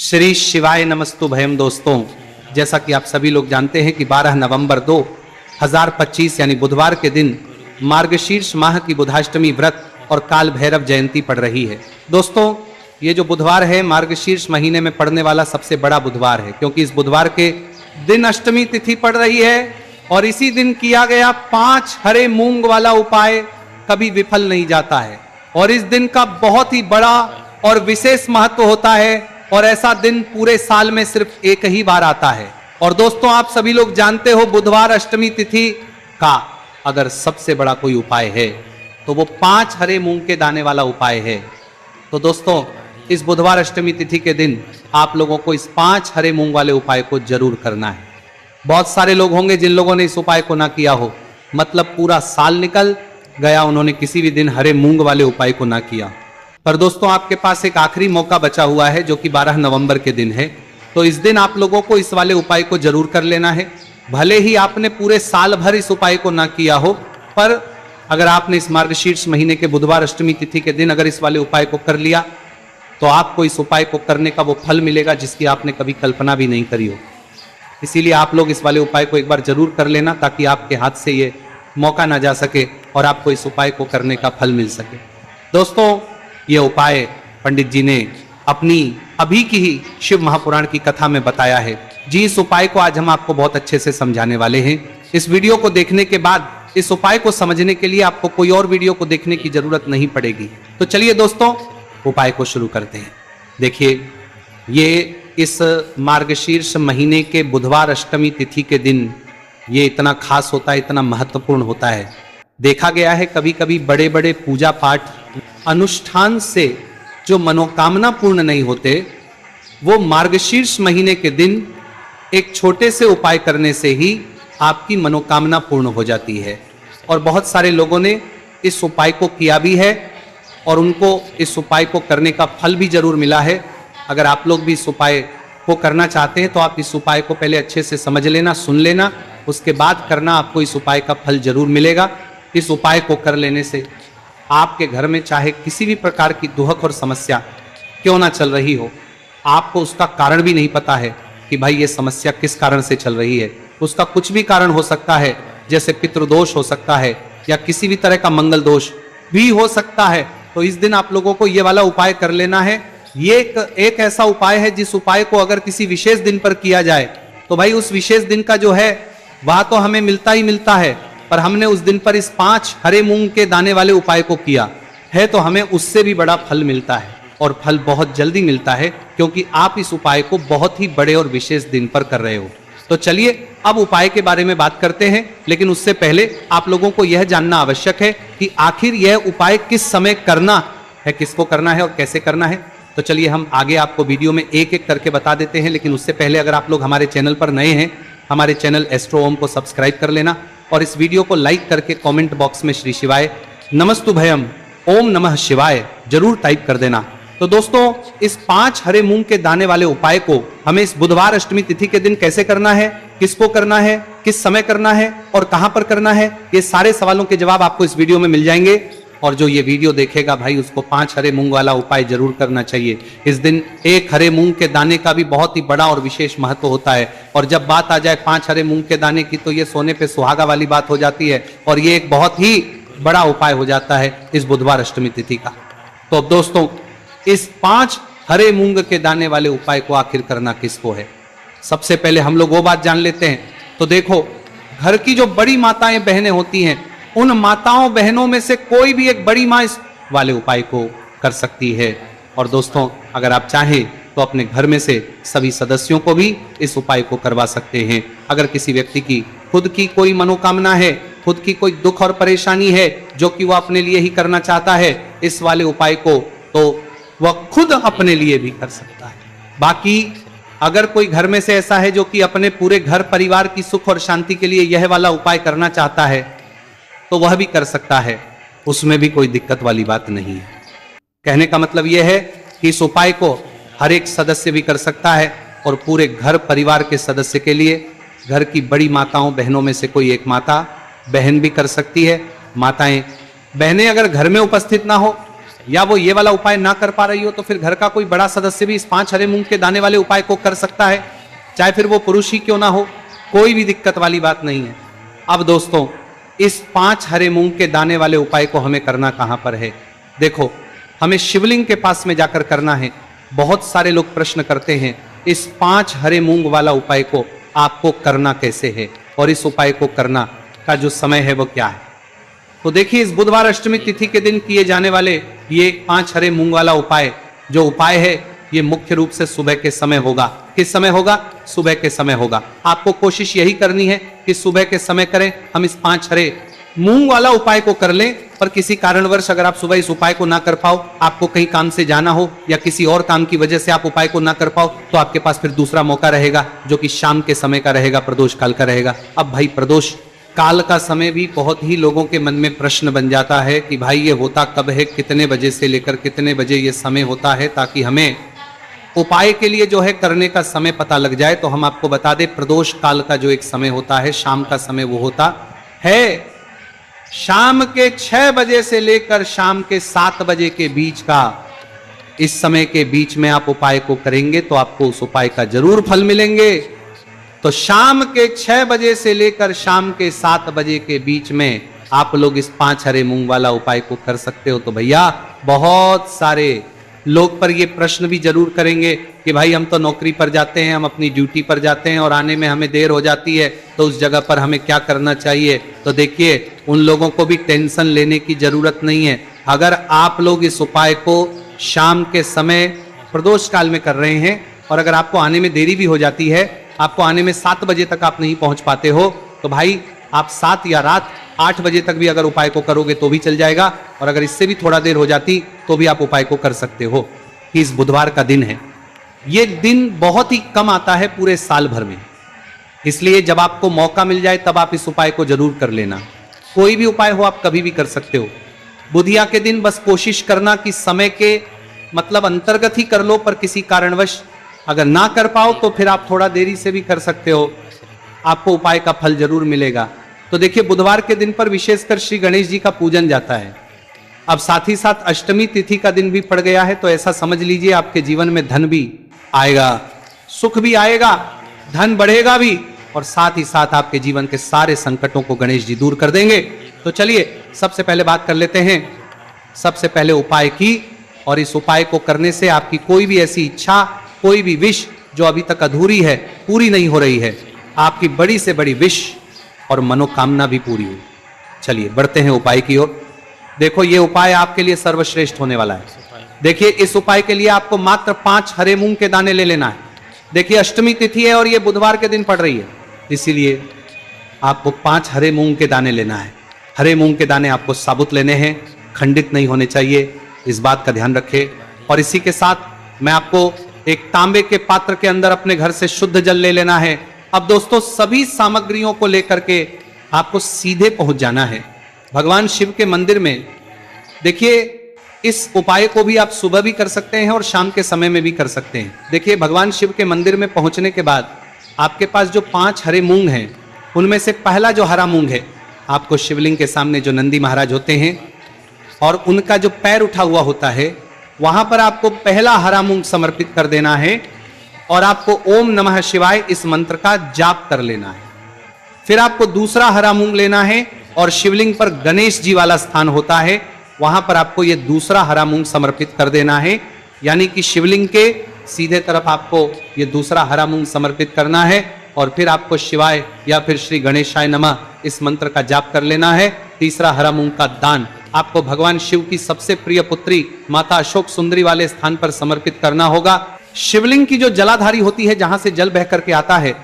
श्री शिवाय नमस्तुभयम। दोस्तों, जैसा कि आप सभी लोग जानते हैं कि 12 नवंबर 2025 यानी बुधवार के दिन मार्गशीर्ष माह की बुधाष्टमी व्रत और काल भैरव जयंती पड़ रही है। दोस्तों, ये जो बुधवार है मार्गशीर्ष महीने में पड़ने वाला सबसे बड़ा बुधवार है, क्योंकि इस बुधवार के दिन अष्टमी तिथि पड़ रही है और इसी दिन किया गया 5 हरे मूंग वाला उपाय कभी विफल नहीं जाता है और इस दिन का बहुत ही बड़ा और विशेष महत्व होता है और ऐसा दिन पूरे साल में सिर्फ एक ही बार आता है। और दोस्तों, आप सभी लोग जानते हो बुधवार अष्टमी तिथि का अगर सबसे बड़ा कोई उपाय है तो वो 5 हरे मूंग के दाने वाला उपाय है। तो दोस्तों, इस बुधवार अष्टमी तिथि के दिन आप लोगों को इस 5 हरे मूंग वाले उपाय को जरूर करना है। बहुत सारे लोग होंगे जिन लोगों ने इस उपाय को ना किया हो, मतलब पूरा साल निकल गया उन्होंने किसी भी दिन हरे मूंग वाले उपाय को ना किया। पर दोस्तों, आपके पास एक आखिरी मौका बचा हुआ है जो कि 12 नवंबर के दिन है। तो इस दिन आप लोगों को इस वाले उपाय को जरूर कर लेना है। भले ही आपने पूरे साल भर इस उपाय को ना किया हो, पर अगर आपने इस मार्गशीर्ष महीने के बुधवार अष्टमी तिथि के दिन अगर इस वाले उपाय को कर लिया तो आपको इस उपाय को करने का वो फल मिलेगा जिसकी आपने कभी कल्पना भी नहीं करी हो। इसीलिए आप लोग इस वाले उपाय को एक बार जरूर कर लेना ताकि आपके हाथ से ये मौका ना जा सके और आपको इस उपाय को करने का फल मिल सके। दोस्तों, ये उपाय पंडित जी ने अपनी अभी की ही शिव महापुराण की कथा में बताया है। जी, इस उपाय को आज हम आपको बहुत अच्छे से समझाने वाले हैं। इस वीडियो को देखने के बाद इस उपाय को समझने के लिए आपको कोई और वीडियो को देखने की जरूरत नहीं पड़ेगी। तो चलिए दोस्तों, उपाय को शुरू करते हैं। देखिए, ये इस मार्गशीर्ष महीने के बुधवार अष्टमी तिथि के दिन ये इतना खास होता है, इतना महत्वपूर्ण होता है। देखा गया है कभी कभी बड़े बड़े पूजा पाठ अनुष्ठान से जो मनोकामना पूर्ण नहीं होते, वो मार्गशीर्ष महीने के दिन एक छोटे से उपाय करने से ही आपकी मनोकामना पूर्ण हो जाती है। और बहुत सारे लोगों ने इस उपाय को किया भी है और उनको इस उपाय को करने का फल भी जरूर मिला है। अगर आप लोग भी इस उपाय को करना चाहते हैं तो आप इस उपाय को पहले अच्छे से समझ लेना, सुन लेना, उसके बाद करना, आपको इस उपाय का फल जरूर मिलेगा। इस उपाय को कर लेने से आपके घर में चाहे किसी भी प्रकार की दुहक और समस्या क्यों ना चल रही हो, आपको उसका कारण भी नहीं पता है कि भाई ये समस्या किस कारण से चल रही है। उसका कुछ भी कारण हो सकता है, जैसे पितृदोष हो सकता है या किसी भी तरह का मंगल दोष भी हो सकता है। तो इस दिन आप लोगों को ये वाला उपाय कर लेना है। ये एक ऐसा उपाय है जिस उपाय को अगर किसी विशेष दिन पर किया जाए तो भाई उस विशेष दिन का जो है वह तो हमें मिलता ही मिलता है, पर हमने उस दिन पर इस 5 हरे मूंग के दाने वाले उपाय को किया है तो हमें उससे भी बड़ा फल मिलता है और फल बहुत जल्दी मिलता है, क्योंकि आप इस उपाय को बहुत ही बड़े और विशेष दिन पर कर रहे हो। तो चलिए अब उपाय के बारे में बात करते हैं, लेकिन उससे पहले आप लोगों को यह जानना आवश्यक है कि आखिर यह उपाय किस समय करना है, किसको करना है और कैसे करना है। तो चलिए हम आगे आपको वीडियो में एक एक करके बता देते हैं, लेकिन उससे पहले अगर आप लोग हमारे चैनल पर नए हैं, हमारे चैनल एस्ट्रो ओम को सब्सक्राइब कर लेना और इस वीडियो को लाइक करके कमेंट बॉक्स में श्री शिवाय नमस्तुभयम ओम नमः शिवाय जरूर टाइप कर देना। तो दोस्तों, इस 5 हरे मूंग के दाने वाले उपाय को हमें इस बुधवार अष्टमी तिथि के दिन कैसे करना है, किसको करना है, किस समय करना है और कहां पर करना है, ये सारे सवालों के जवाब आपको इस वीडियो में मिल जाएंगे। और जो ये वीडियो देखेगा भाई उसको 5 हरे मूंग वाला उपाय जरूर करना चाहिए। इस दिन एक हरे मूंग के दाने का भी बहुत ही बड़ा और विशेष महत्व होता है। और जब बात आ जाए 5 हरे मूंग के दाने की तो ये सोने पे सुहागा वाली बात हो जाती है और ये एक बहुत ही बड़ा उपाय हो जाता है इस बुधवार अष्टमी तिथि का। तो अब दोस्तों, इस 5 हरे मूंग के दाने वाले उपाय को आखिर करना किसको है, सबसे पहले हम लोग वो बात जान लेते हैं। तो देखो, घर की जो बड़ी माताएं बहनें होती हैं, उन माताओं बहनों में से कोई भी एक बड़ी माँ इस वाले उपाय को कर सकती है। और दोस्तों, अगर आप चाहें तो अपने घर में से सभी सदस्यों को भी इस उपाय को करवा सकते हैं। अगर किसी व्यक्ति की खुद की कोई मनोकामना है, खुद की कोई दुख और परेशानी है जो कि वह अपने लिए ही करना चाहता है इस वाले उपाय को, तो वह खुद अपने लिए भी कर सकता है। बाकी अगर कोई घर में से ऐसा है जो कि अपने पूरे घर परिवार की सुख और शांति के लिए यह वाला उपाय करना चाहता है तो वह भी कर सकता है, उसमें भी कोई दिक्कत वाली बात नहीं है। कहने का मतलब यह है कि इस उपाय को हर एक सदस्य भी कर सकता है और पूरे घर परिवार के सदस्य के लिए घर की बड़ी माताओं बहनों में से कोई एक माता बहन भी कर सकती है। माताएं बहनें अगर घर में उपस्थित ना हो या वो ये वाला उपाय ना कर पा रही हो तो फिर घर का कोई बड़ा सदस्य भी इस 5 हरे मूंग के दाने वाले उपाय को कर सकता है, चाहे फिर वो पुरुष ही क्यों ना हो, कोई भी दिक्कत वाली बात नहीं है। अब दोस्तों, इस 5 हरे मूंग के दाने वाले उपाय को हमें करना कहां पर है? देखो, हमें शिवलिंग के पास में जाकर करना है। बहुत सारे लोग प्रश्न करते हैं इस 5 हरे मूंग वाला उपाय को आपको करना कैसे है और इस उपाय को करना का जो समय है वो क्या है। तो देखिए, इस बुधवार अष्टमी तिथि के दिन किए जाने वाले ये 5 हरे मूंग वाला उपाय, जो उपाय है ये मुख्य रूप से सुबह के समय होगा। किस समय होगा? सुबह के समय होगा। आपको कोशिश यही करनी है कि सुबह के समय करें। हम इस 5 हरे मूंग वाला उपाय को कर लें, पर किसी कारणवश अगर आप सुबह इस उपाय को ना कर पाओ, आपको कहीं काम से जाना हो या किसी और काम की वजह से आप उपाय को ना कर पाओ, तो आपके पास फिर दूसरा मौका रहेगा जो कि शाम के समय का रहेगा, प्रदोष काल का रहेगा। अब भाई, प्रदोष काल का समय भी बहुत ही लोगों के मन में प्रश्न बन जाता है कि भाई ये होता कब है, कितने बजे से लेकर कितने बजे ये समय होता है, ताकि हमें उपाय के लिए जो है करने का समय पता लग जाए। तो हम आपको बता दें, प्रदोष काल का जो एक समय होता है, शाम का समय, वो होता है शाम के 6 बजे से लेकर शाम के 7 बजे के बीच का। इस समय के बीच में आप उपाय को करेंगे तो आपको उस उपाय का जरूर फल मिलेंगे। तो शाम के 6 बजे से लेकर शाम के 7 बजे के बीच में आप लोग इस 5 हरे मूंग वाला उपाय को कर सकते हो। तो भैया, बहुत सारे लोग पर ये प्रश्न भी जरूर करेंगे कि भाई हम तो नौकरी पर जाते हैं, हम अपनी ड्यूटी पर जाते हैं और आने में हमें देर हो जाती है, तो उस जगह पर हमें क्या करना चाहिए? तो देखिए, उन लोगों को भी टेंशन लेने की जरूरत नहीं है। अगर आप लोग इस उपाय को शाम के समय प्रदोष काल में कर रहे हैं और अगर आपको आने में देरी भी हो जाती है, आपको आने में 7 बजे तक आप नहीं पहुंच पाते हो, तो भाई आप 7 या रात 8 बजे तक भी अगर उपाय को करोगे तो भी चल जाएगा। और अगर इससे भी थोड़ा देर हो जाती तो भी आप उपाय को कर सकते हो। कि इस बुधवार का दिन है, ये दिन बहुत ही कम आता है पूरे साल भर में, इसलिए जब आपको मौका मिल जाए तब आप इस उपाय को जरूर कर लेना। कोई भी उपाय हो, आप कभी भी कर सकते हो। बुधिया के दिन बस कोशिश करना कि समय के मतलब अंतर्गत ही कर लो, पर किसी कारणवश अगर ना कर पाओ तो फिर आप थोड़ा देरी से भी कर सकते हो, आपको उपाय का फल जरूर मिलेगा। तो देखिए, बुधवार के दिन पर विशेषकर श्री गणेश जी का पूजन जाता है। अब साथ ही साथ अष्टमी तिथि का दिन भी पड़ गया है, तो ऐसा समझ लीजिए आपके जीवन में धन भी आएगा, सुख भी आएगा, धन बढ़ेगा भी, और साथ ही साथ आपके जीवन के सारे संकटों को गणेश जी दूर कर देंगे। तो चलिए, सबसे पहले बात कर लेते हैं सबसे पहले उपाय की। और इस उपाय को करने से आपकी कोई भी ऐसी इच्छा, कोई भी विश जो अभी तक अधूरी है, पूरी नहीं हो रही है, आपकी बड़ी से बड़ी विश और मनोकामना भी पूरी हुई। चलिए बढ़ते हैं उपाय की ओर। देखो, ये उपाय आपके लिए सर्वश्रेष्ठ होने वाला है। देखिए, इस उपाय के लिए आपको मात्र 5 हरे मूंग के दाने ले लेना है। देखिए, अष्टमी तिथि है और ये बुधवार के दिन पड़ रही है, इसीलिए आपको 5 हरे मूंग के दाने लेना है। हरे मूंग के दाने आपको साबुत लेने हैं, खंडित नहीं होने चाहिए, इस बात का ध्यान रखें। और इसी के साथ मैं आपको एक तांबे के पात्र के अंदर अपने घर से शुद्ध जल ले लेना है। अब दोस्तों, सभी सामग्रियों को लेकर के आपको सीधे पहुंच जाना है भगवान शिव के मंदिर में। देखिए, इस उपाय को भी आप सुबह भी कर सकते हैं और शाम के समय में भी कर सकते हैं। देखिए, भगवान शिव के मंदिर में पहुंचने के बाद आपके पास जो 5 हरे मूंग हैं, उनमें से पहला जो हरा मूंग है, आपको शिवलिंग के सामने जो नंदी महाराज होते हैं और उनका जो पैर उठा हुआ होता है, वहां पर आपको पहला हरा मूंग समर्पित कर देना है और आपको ओम नमः शिवाय इस मंत्र का जाप कर लेना है। फिर आपको दूसरा हरा मूंग लेना है और शिवलिंग पर गणेश जी वाला स्थान होता है, वहां पर आपको यह दूसरा हरा मूंग समर्पित कर देना है। यानी कि शिवलिंग के सीधे तरफ आपको यह दूसरा हरा मूंग समर्पित करना है और फिर आपको शिवाय या फिर श्री गणेशाय नमः इस मंत्र का जाप कर लेना है। तीसरा हरा मूंग का दान आपको भगवान शिव की सबसे प्रिय पुत्री माता अशोक सुंदरी वाले स्थान पर समर्पित करना होगा। शिवलिंग की जो जलाधारी होती है, जहां से जल बह करके आता है,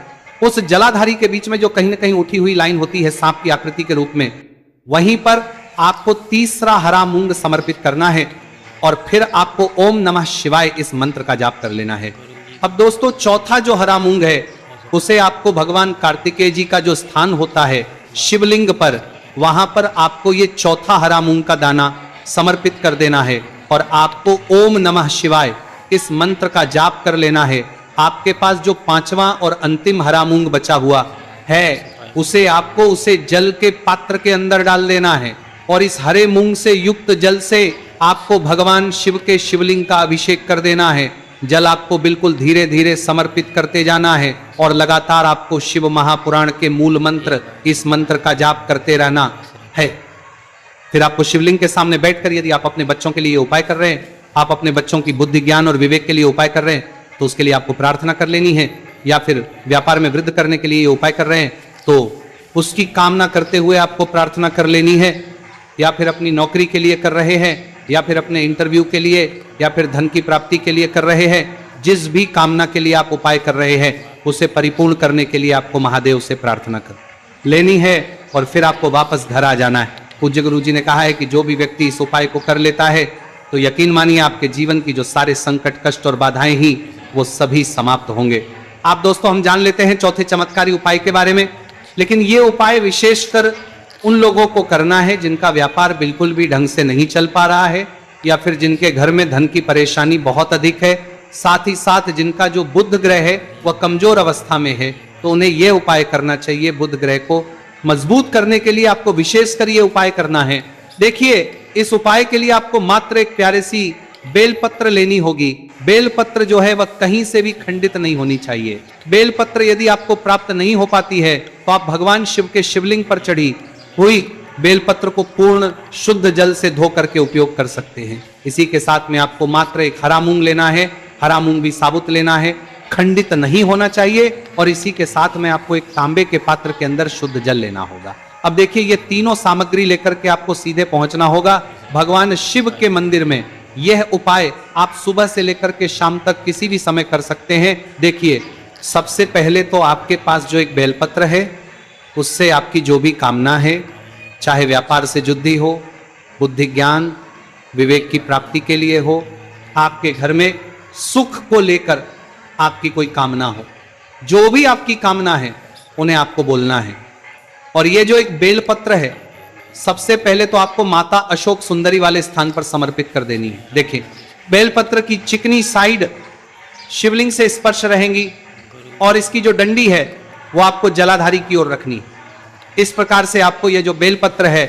उस जलाधारी के बीच में जो कहीं ना कहीं उठी हुई लाइन होती है सांप की आकृति के रूप में, वहीं पर आपको तीसरा हरा मूंग समर्पित करना है और फिर आपको ओम नमः शिवाय इस मंत्र का जाप कर लेना है। अब दोस्तों, चौथा जो हरा मूंग है, उसे आपको भगवान कार्तिकेय जी का जो स्थान होता है शिवलिंग पर, वहां पर आपको ये चौथा हरा मूंग का दाना समर्पित कर देना है और आपको ओम नमः शिवाय इस मंत्र का जाप कर लेना है। आपके पास जो 5वां और अंतिम हरा मूंग बचा हुआ है, उसे आपको उसे जल के पात्र के अंदर डाल देना है और इस हरे मूंग से युक्त जल से आपको भगवान शिव के शिवलिंग का अभिषेक कर देना है। जल आपको बिल्कुल धीरे धीरे समर्पित करते जाना है और लगातार आपको शिव महापुराण के मूल मंत्र, इस मंत्र का जाप करते रहना है। फिर आपको शिवलिंग के सामने बैठकर, यदि आप अपने बच्चों के लिए उपाय कर रहे हैं, आप अपने बच्चों की बुद्धि ज्ञान और विवेक के लिए उपाय कर रहे हैं, तो उसके लिए आपको प्रार्थना कर लेनी है। या फिर व्यापार में वृद्धि करने के लिए उपाय कर रहे हैं, तो उसकी कामना करते हुए आपको प्रार्थना कर लेनी है। या फिर अपनी नौकरी के लिए कर रहे हैं, या फिर अपने इंटरव्यू के लिए, या फिर धन की प्राप्ति के लिए कर रहे हैं, जिस भी कामना के लिए आप उपाय कर रहे हैं, उसे परिपूर्ण करने के लिए आपको महादेव से प्रार्थना कर लेनी है और फिर आपको वापस घर आ जाना है। पूज्य गुरु जी ने कहा है कि जो भी व्यक्ति इस उपाय को कर लेता है तो यकीन मानिए आपके जीवन की जो सारे संकट, कष्ट और बाधाएं ही वो सभी समाप्त होंगे। आप दोस्तों, हम जान लेते हैं चौथे चमत्कारी उपाय के बारे में, लेकिन ये उपाय विशेषकर उन लोगों को करना है जिनका व्यापार बिल्कुल भी ढंग से नहीं चल पा रहा है, या फिर जिनके घर में धन की परेशानी बहुत अधिक है, साथ ही साथ जिनका जो बुध ग्रह है वह कमजोर अवस्था में है, तो उन्हें यह उपाय करना चाहिए। बुध ग्रह को मजबूत करने के लिए आपको विशेषकर ये उपाय करना है। देखिए, इस उपाय के लिए आपको मात्र एक प्यारी सी बेलपत्र लेनी होगी। बेलपत्र जो है वह कहीं से भी खंडित नहीं होनी चाहिए। बेलपत्र यदि आपको प्राप्त नहीं हो पाती है तो आप भगवान शिव के शिवलिंग पर चढ़ी हुई बेलपत्र को पूर्ण शुद्ध जल से धो करके उपयोग कर सकते हैं। इसी के साथ में आपको मात्र एक हरा मूंग लेना है। हरा मूंग भी साबुत लेना है, खंडित नहीं होना चाहिए। और इसी के साथ में आपको एक तांबे के पात्र के अंदर शुद्ध जल लेना होगा। अब देखिए, ये तीनों सामग्री लेकर के आपको सीधे पहुंचना होगा भगवान शिव के मंदिर में। यह उपाय आप सुबह से लेकर के शाम तक किसी भी समय कर सकते हैं। देखिए, सबसे पहले तो आपके पास जो एक बेलपत्र है उससे आपकी जो भी कामना है, चाहे व्यापार से जुद्धि हो, बुद्धि ज्ञान विवेक की प्राप्ति के लिए हो, आपके घर में सुख को लेकर आपकी कोई कामना हो, जो भी आपकी कामना है उन्हें आपको बोलना है। और ये जो एक बेलपत्र है, सबसे पहले तो आपको माता अशोक सुंदरी वाले स्थान पर समर्पित कर देनी है। देखिए, बेलपत्र की चिकनी साइड शिवलिंग से स्पर्श रहेंगी और इसकी जो डंडी है वो आपको जलाधारी की ओर रखनी है। इस प्रकार से आपको ये जो बेलपत्र है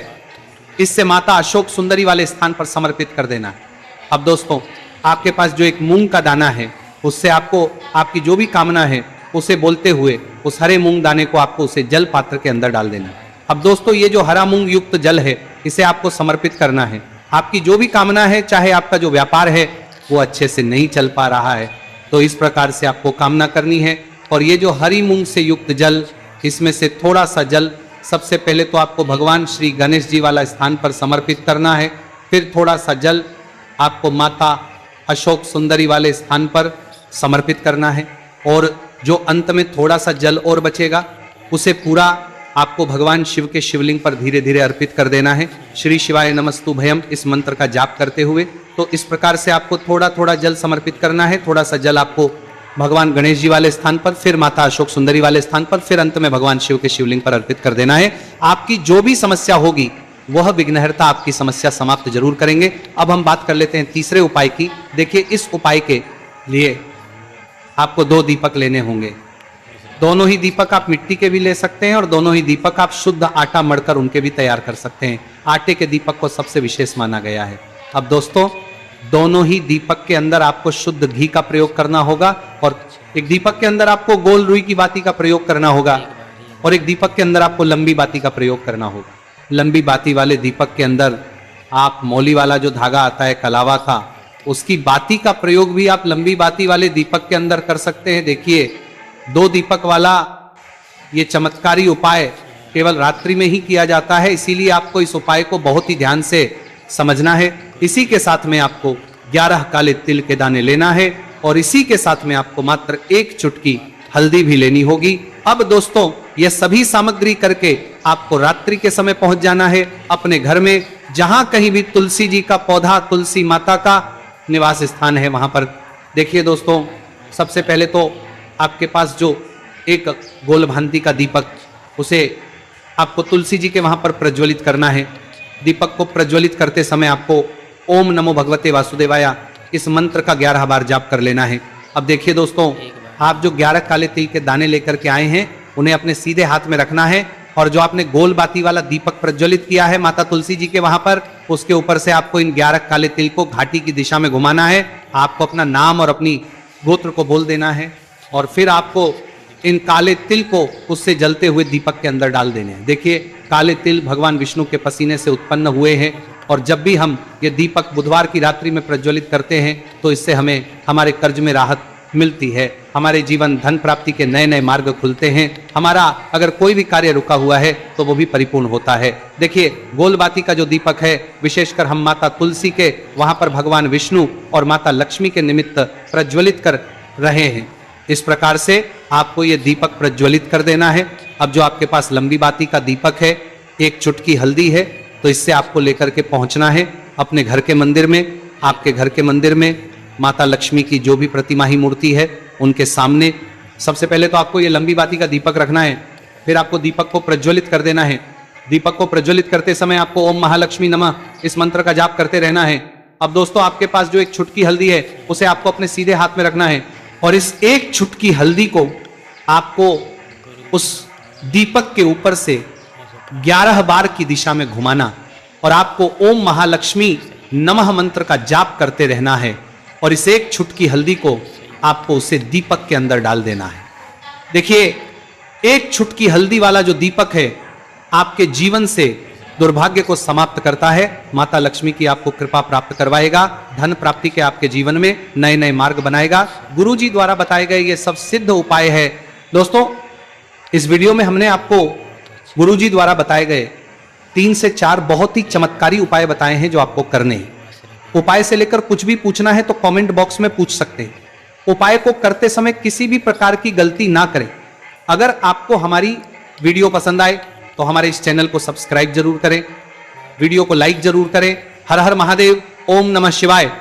इससे माता अशोक सुंदरी वाले स्थान पर समर्पित कर देना है। अब दोस्तों, आपके पास जो एक मूंग का दाना है उससे आपको आपकी जो भी कामना है उसे बोलते हुए उस हरे मूंग दाने को आपको उसे जल पात्र के अंदर डाल देना है। अब दोस्तों, ये जो हरा मूंग युक्त जल है इसे आपको समर्पित करना है। आपकी जो भी कामना है, चाहे आपका जो व्यापार है वो अच्छे से नहीं चल पा रहा है, तो इस प्रकार से आपको कामना करनी है। और ये जो हरी मूंग से युक्त जल, इसमें से थोड़ा सा जल सबसे पहले तो आपको भगवान श्री गणेश जी वाला स्थान पर समर्पित करना है। फिर थोड़ा सा जल आपको माता अशोक सुंदरी वाले स्थान पर समर्पित करना है। और जो अंत में थोड़ा सा जल और बचेगा उसे पूरा आपको भगवान शिव के शिवलिंग पर धीरे धीरे अर्पित कर देना है। श्री शिवाय नमस्तु भयम इस मंत्र का जाप करते हुए। तो इस प्रकार से आपको थोड़ा थोड़ा जल समर्पित करना है। थोड़ा सा जल आपको भगवान गणेश जी वाले स्थान पर, फिर माता अशोक सुंदरी वाले स्थान पर, फिर अंत में भगवान शिव के शिवलिंग पर अर्पित कर देना है। आपकी जो भी समस्या होगी वह विघ्नहर्ता आपकी समस्या समाप्त जरूर करेंगे। अब हम बात कर लेते हैं तीसरे उपाय की। देखिए, इस उपाय के लिए आपको 2 दीपक लेने होंगे। दोनों ही दीपक आप मिट्टी के भी ले सकते हैं और दोनों ही दीपक आप शुद्ध आटा मढ़कर उनके भी तैयार कर सकते हैं। आटे के दीपक को सबसे विशेष माना गया है। अब दोस्तों, दोनों ही दीपक के अंदर आपको शुद्ध घी का प्रयोग करना होगा और एक दीपक के अंदर आपको गोल रुई की बाती का प्रयोग करना होगा और एक दीपक के अंदर आपको लंबी बाती का प्रयोग करना होगा। लंबी बाती वाले दीपक के अंदर आप मौली वाला जो धागा आता है कलावा का, उसकी बाती का प्रयोग भी आप लंबी बाती वाले दीपक के अंदर कर सकते हैं। देखिए, 2 दीपक वाला ये चमत्कारी उपाय केवल रात्रि में ही किया जाता है, इसीलिए आपको इस उपाय को बहुत ही ध्यान से समझना है। इसी के साथ में आपको 11 काले तिल के दाने लेना है और इसी के साथ में आपको मात्र 1 चुटकी हल्दी भी लेनी होगी। अब दोस्तों, यह सभी सामग्री करके आपको रात्रि के समय पहुंच जाना है अपने घर में, जहां कहीं भी तुलसी जी का पौधा, तुलसी माता का निवास स्थान है वहां पर। देखिए दोस्तों, सबसे पहले तो आपके पास जो एक गोल भांति का दीपक, उसे आपको तुलसी जी के वहां पर प्रज्वलित करना है। दीपक को प्रज्वलित करते समय आपको ओम नमो भगवते वासुदेवाय इस मंत्र का 11 बार जाप कर लेना है। अब देखिए दोस्तों, आप जो 11 काले तिल के दाने लेकर के आए हैं उन्हें अपने सीधे हाथ में रखना है और जो आपने गोल बाती वाला दीपक प्रज्वलित किया है माता तुलसी जी के वहां पर, उसके ऊपर से आपको इन 11 काले तिल को घाटी की दिशा में घुमाना है। आपको अपना नाम और अपनी गोत्र को बोल देना है और फिर आपको इन काले तिल को उससे जलते हुए दीपक के अंदर डाल देने हैं। देखिए, काले तिल भगवान विष्णु के पसीने से उत्पन्न हुए हैं और जब भी हम ये दीपक बुधवार की रात्रि में प्रज्वलित करते हैं तो इससे हमें हमारे कर्ज में राहत मिलती है, हमारे जीवन धन प्राप्ति के नए नए मार्ग खुलते हैं, हमारा अगर कोई भी कार्य रुका हुआ है तो वो भी परिपूर्ण होता है। देखिए, गोलबाती का जो दीपक है, विशेषकर हम माता तुलसी के वहां पर भगवान विष्णु और माता लक्ष्मी के निमित्त प्रज्वलित कर रहे हैं। इस प्रकार से आपको ये दीपक प्रज्वलित कर देना है। अब जो आपके पास लंबी बाती का दीपक है, एक चुटकी हल्दी है, तो इससे आपको लेकर के पहुंचना है अपने घर के मंदिर में। आपके घर के मंदिर में माता लक्ष्मी की जो भी प्रतिमा ही मूर्ति है उनके सामने सबसे पहले तो आपको ये लंबी बाती का दीपक रखना है। फिर आपको दीपक को प्रज्वलित कर देना है। दीपक को प्रज्वलित करते समय आपको ओम महालक्ष्मी नमः इस मंत्र का जाप करते रहना है। अब दोस्तों, आपके पास जो एक छुटकी हल्दी है उसे आपको अपने सीधे हाथ में रखना है और इस एक छुटकी हल्दी को आपको उस दीपक के ऊपर से 11 बार की दिशा में घुमाना और आपको ओम महालक्ष्मी नमः मंत्र का जाप करते रहना है और इस एक छुटकी हल्दी को आपको उसे दीपक के अंदर डाल देना है। देखिए, एक छुटकी हल्दी वाला जो दीपक है आपके जीवन से दुर्भाग्य को समाप्त करता है, माता लक्ष्मी की आपको कृपा प्राप्त करवाएगा, धन प्राप्ति के आपके जीवन में नए नए मार्ग बनाएगा। गुरुजी द्वारा बताए गए ये सब सिद्ध उपाय है। दोस्तों, इस वीडियो में हमने आपको गुरुजी द्वारा बताए गए 3 से 4 बहुत ही चमत्कारी उपाय बताए हैं जो आपको करने हैं। उपाय से लेकर कुछ भी पूछना है तो कमेंट बॉक्स में पूछ सकते हैं। उपाय को करते समय किसी भी प्रकार की गलती ना करें। अगर आपको हमारी वीडियो पसंद आए तो हमारे इस चैनल को सब्सक्राइब जरूर करें, वीडियो को लाइक जरूर करें। हर हर महादेव, ओम नमः शिवाय।